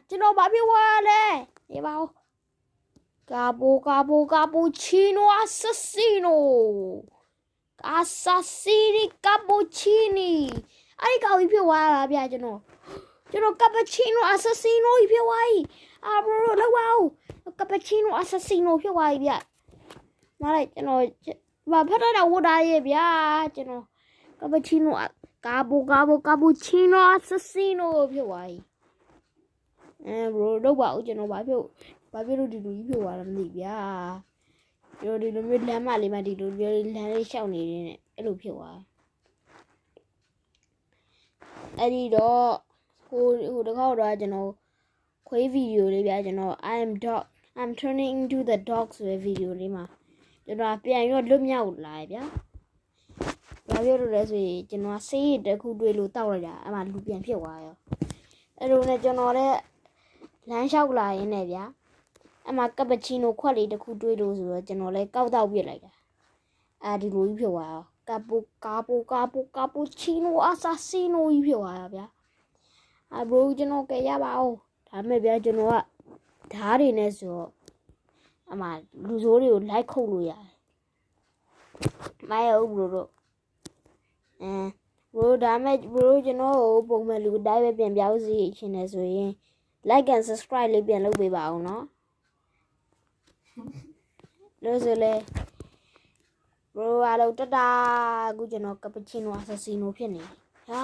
ကျွန်တော်ဘာဖြစ်သွားလဲဒီပါဦးကာပူချီနိုအဆဆီနိုအဆဆီနီကာပူချီနီအဲ့ဒီကောင်ကြီးဖြစ်သွားတာဗျကျွန်တော်ကပချီနိုအဆဆီနိုကြီးဖြစ်သွားပြီဘရိုလောက်ပါဦးကပချီနိုအဆဆီနိုဖြစ်သွားပြီဗျနားလိုက်ကျွန်တော်ဘာဖတ်တာဝတ်တာရဲ့ဗျာကျွန်တော်ကပချီနိုကာပူချီနိုအဆဆီနိုဖြစ်သွားပြီဘရိုလောက်ပါဦးကျွန်တော်ဘာဖြစ်လို့ဒီလူကြီးဖြစ်သွားတာမသိဗျာကျွန်တော်ဒီလိုမျိုးလမ်းမလေးမှာဒီလိုမျိုးလမ်းလေးရှောက်နေနေနဲ့အဲ့လိုဖြစ်သွားအဲ့ဒီတော့ဟိုတခေါက်တော့ကျွန်တော်ခွေးဗီဒီယိုလေးဗျာကျွန်တော် I'm turning into the dog ဆိုတဲ့ဗီဒီယိုလေးမှာကျွန်တော်ပြန်ပြီးတော့လွတ်မြောက်လာဗျာဘာပြောလို့လဲဆိုရင်ကျွန်တော်ဆေးရတစ်ခုတွေ့လို့တောက်လိုက်တာအဲ့မှာလူပြန်ဖြစ်သွားရောအဲ့လိုနဲ့ကျွန်တော်လည်းလမ်းလျှောက်လာရင်းနဲ့ဗျာအမကပချီနိုခွက်လေးတစ်ခုတွေးလို့ဆိုတော့ကျွန်တော်လည်းကောက်တော့ပြစ်လိုက်တာဒီလိုကြီးဖြစ်သွားရောကာပူချီနိုအဆာစီနိုကြီးဖြစ်သွားရောဗျာဘရိုကျွန်တော်ကရပါအောင်ဒါမဲ့ဗျာကျွန်တော်ကဓားတွေနဲ့ဆိုတော့အမလူဆိုးတွေကိုလိုက်ခုတ်လို့ရတယ်မရဘူးဘရိုတို့ဘရိုဒါမဲ့ဘရိုကျွန်တော်ကိုပုံမှန်လူတိုင်းပဲပြန်ပြောင်းစီရှင်နေဆိုရင် like and subscribe လေးပြန်လုပ်ပေးပါအောင်နော်လို့ဆိုလေဘရိုအားလုံးတတာအခုကျွန်တော်ကပချီနိုအဆဆီနိုဖြစ်နေဟာ